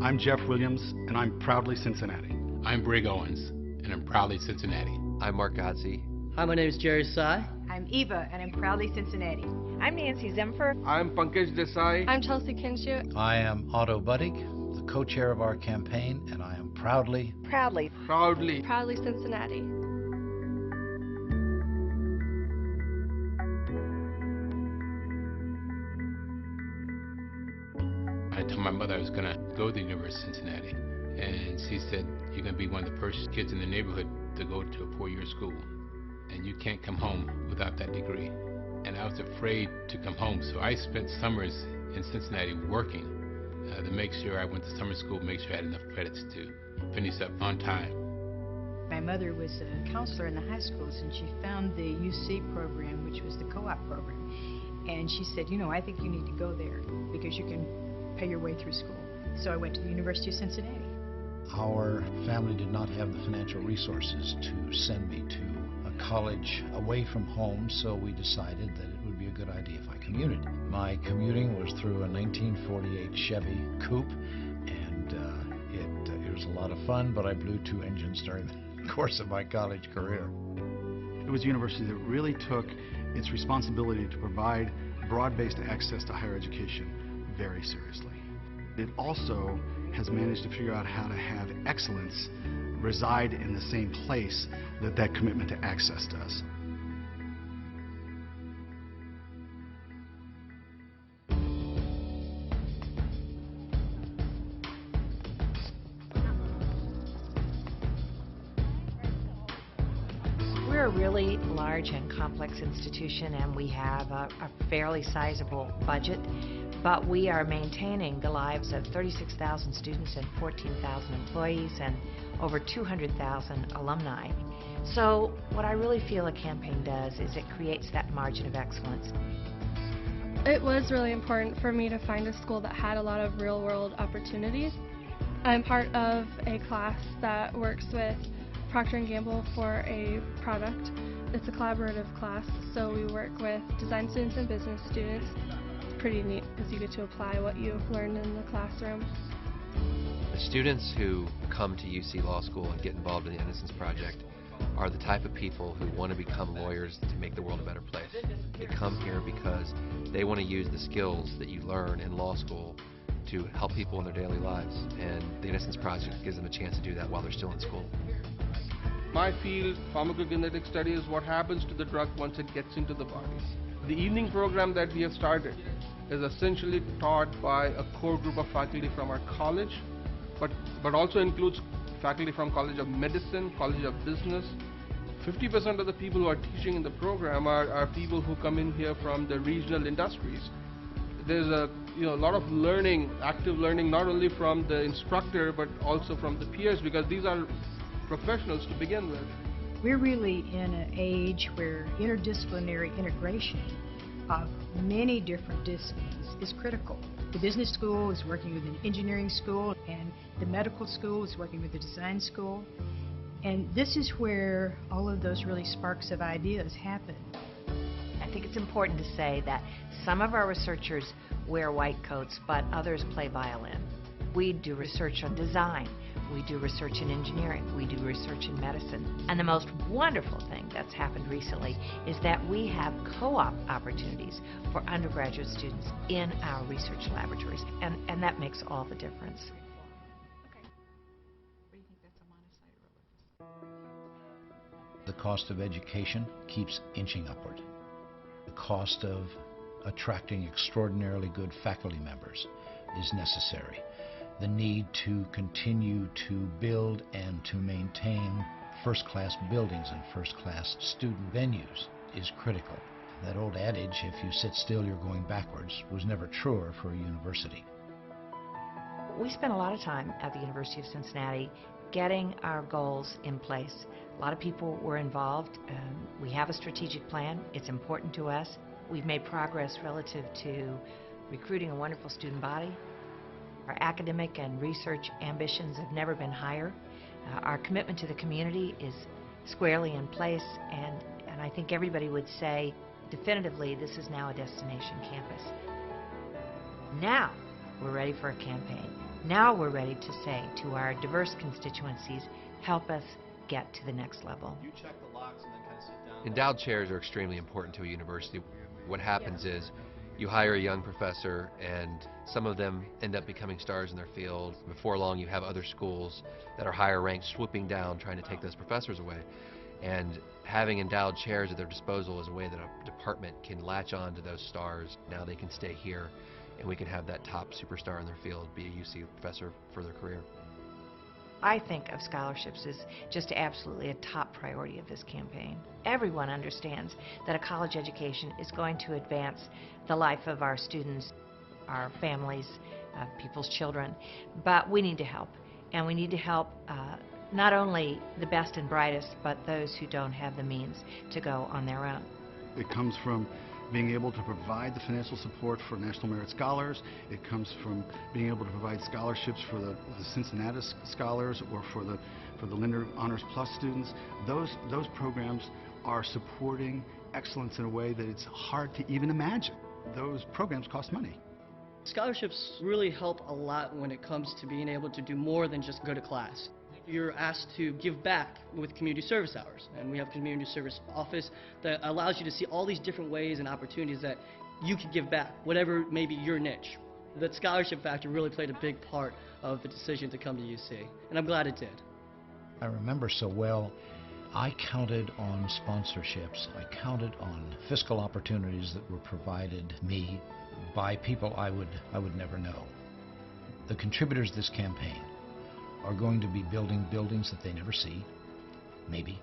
I'm Jeff Williams, and I'm Proudly Cincinnati. I'm Brig Owens, and I'm Proudly Cincinnati. I'm Mark Godsey. Hi, my name is Jerry Sy. I'm Eva, and I'm Proudly Cincinnati. I'm Nancy Zemfer. I'm Pankaj Desai. I'm Chelsea Kinshu. I am Otto Buddig, the co-chair of our campaign, and I am Proudly Cincinnati. I told my mother I was going to go to the University of Cincinnati, and she said, you're going to be one of the first kids in the neighborhood to go to a four-year school, and you can't come home without that degree. And I was afraid to come home, so I spent summers in Cincinnati working to make sure I went to summer school, make sure I had enough credits to finish up on time. My mother was a counselor in the high schools, and she found the UC program, which was the co-op program. And she said, you know, I think you need to go there because you can pay your way through school. So I went to the University of Cincinnati. Our family did not have the financial resources to send me to a college away from home, so we decided that it would be a good idea if I commuted. My commuting was through a 1948 Chevy Coupe, and it was a lot of fun, but I blew 2 engines during the course of my college career. It was a university that really took its responsibility to provide broad-based access to higher education very seriously. It also has managed to figure out how to have excellence reside in the same place that that commitment to access does. We're a really large and complex institution, and we have a fairly sizable budget, but we are maintaining the lives of 36,000 students and 14,000 employees and over 200,000 alumni. So what I really feel a campaign does is it creates that margin of excellence. It was really important for me to find a school that had a lot of real-world opportunities. I'm part of a class that works with Procter & Gamble for a product. It's a collaborative class, so we work with design students and business students. It's pretty neat because you get to apply what you've learned in the classroom. The students who come to UC Law School and get involved in the Innocence Project are the type of people who want to become lawyers to make the world a better place. They come here because they want to use the skills that you learn in law school to help people in their daily lives, and the Innocence Project gives them a chance to do that while they're still in school. My field, pharmacokinetic study, is what happens to the drug once it gets into the body. The evening program that we have started is essentially taught by a core group of faculty from our college, but also includes faculty from College of Medicine, College of Business. 50% of the people who are teaching in the program are people who come in here from the regional industries. There's a lot of learning, active learning, not only from the instructor but also from the peers, because these are professionals to begin with. We're really in an age where interdisciplinary integration of many different disciplines is critical. The business school is working with an engineering school, and the medical school is working with the design school. And this is where all of those really sparks of ideas happen. I think it's important to say that some of our researchers wear white coats, but others play violin. We do research on design. We do research in engineering. We do research in medicine. And the most wonderful thing that's happened recently is that we have co-op opportunities for undergraduate students in our research laboratories. And that makes all the difference. The cost of education keeps inching upward. The cost of attracting extraordinarily good faculty members is necessary. The need to continue to build and to maintain first-class buildings and first-class student venues is critical. That old adage, if you sit still, you're going backwards, was never truer for a university. We spent a lot of time at the University of Cincinnati getting our goals in place. A lot of people were involved. We have a strategic plan. It's important to us. We've made progress relative to recruiting a wonderful student body. Our academic and research ambitions have never been higher. Our commitment to the community is squarely in place, and I think everybody would say definitively this is now a destination campus. Now we're ready for a campaign. Now we're ready to say to our diverse constituencies, help us get to the next level. You check the locks and then kind of sit down. Endowed chairs are extremely important to a university. What happens is you hire a young professor and some of them end up becoming stars in their field. Before long you have other schools that are higher ranked swooping down trying to take those professors away. And having endowed chairs at their disposal is a way that a department can latch on to those stars. Now they can stay here and we can have that top superstar in their field be a UC professor for their career. I think of scholarships as just absolutely a top priority of this campaign. Everyone understands that a college education is going to advance the life of our students, our families, people's children, but we need to help. And we need to help not only the best and brightest, but those who don't have the means to go on their own. It comes from being able to provide the financial support for National Merit Scholars. It comes from being able to provide scholarships for the Cincinnati Scholars or for the Linder Honors Plus students. Those programs are supporting excellence in a way that it's hard to even imagine. Those programs cost money. Scholarships really help a lot when it comes to being able to do more than just go to class. You're asked to give back with community service hours, and we have a community service office that allows you to see all these different ways and opportunities that you could give back, whatever may be your niche. That scholarship factor really played a big part of the decision to come to UC, and I'm glad it did. I remember so well, I counted on sponsorships. I counted on fiscal opportunities that were provided me by people I would never know. The contributors to this campaign are going to be building buildings that they never see, maybe.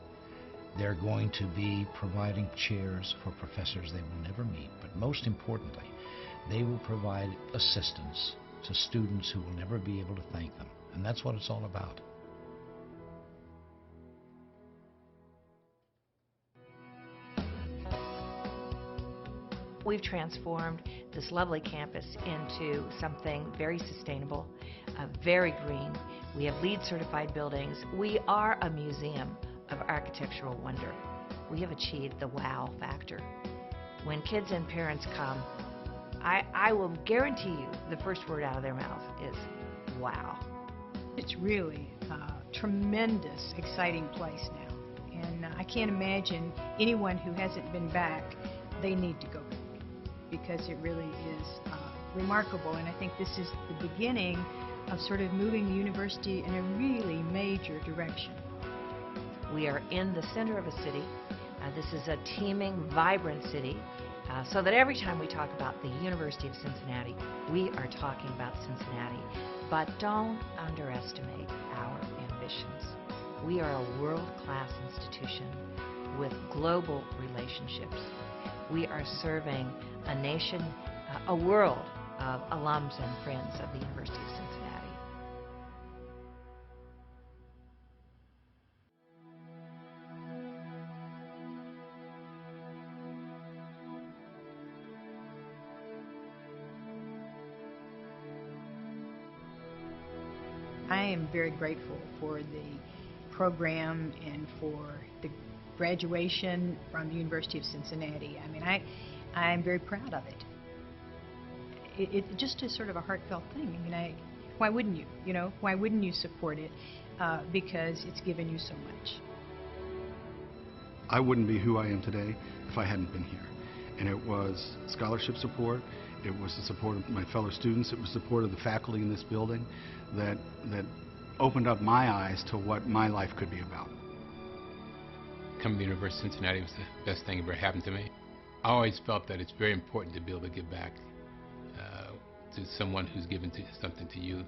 They're going to be providing chairs for professors they will never meet, but most importantly, they will provide assistance to students who will never be able to thank them. And that's what it's all about. We've transformed this lovely campus into something very sustainable, very green. We have LEED certified buildings. We are a museum of architectural wonder. We have achieved the wow factor. When kids and parents come, I will guarantee you the first word out of their mouth is wow. It's really a tremendous, exciting place now. And I can't imagine anyone who hasn't been back, they need to go back, because it really is remarkable. And I think this is the beginning of sort of moving the university in a really major direction. We are in the center of a city. This is a teeming, vibrant city, so that every time we talk about the University of Cincinnati, we are talking about Cincinnati. But don't underestimate our ambitions. We are a world-class institution with global relationships. We are serving a nation, a world of alums and friends of the University of Cincinnati. I am very grateful for the program and for the graduation from the University of Cincinnati. I mean, I'm very proud of it. It just is sort of a heartfelt thing. I mean, why wouldn't you? You know, why wouldn't you support it? Because it's given you so much. I wouldn't be who I am today if I hadn't been here. And it was scholarship support, it was the support of my fellow students, it was support of the faculty in this building that opened up my eyes to what my life could be about. Coming to the University of Cincinnati was the best thing that ever happened to me. I always felt that it's very important to be able to give back to someone who's given something to you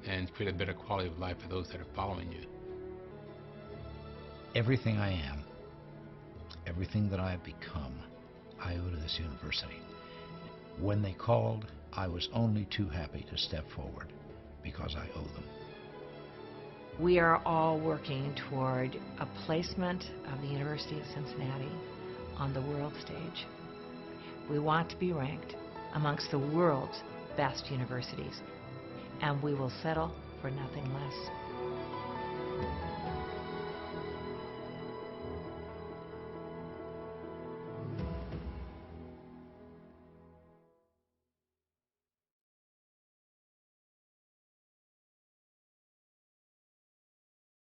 and create a better quality of life for those that are following you. Everything I am, everything that I have become, I owe to this university. When they called, I was only too happy to step forward because I owe them. We are all working toward a placement of the University of Cincinnati on the world stage. We want to be ranked amongst the world's best universities, and we will settle for nothing less.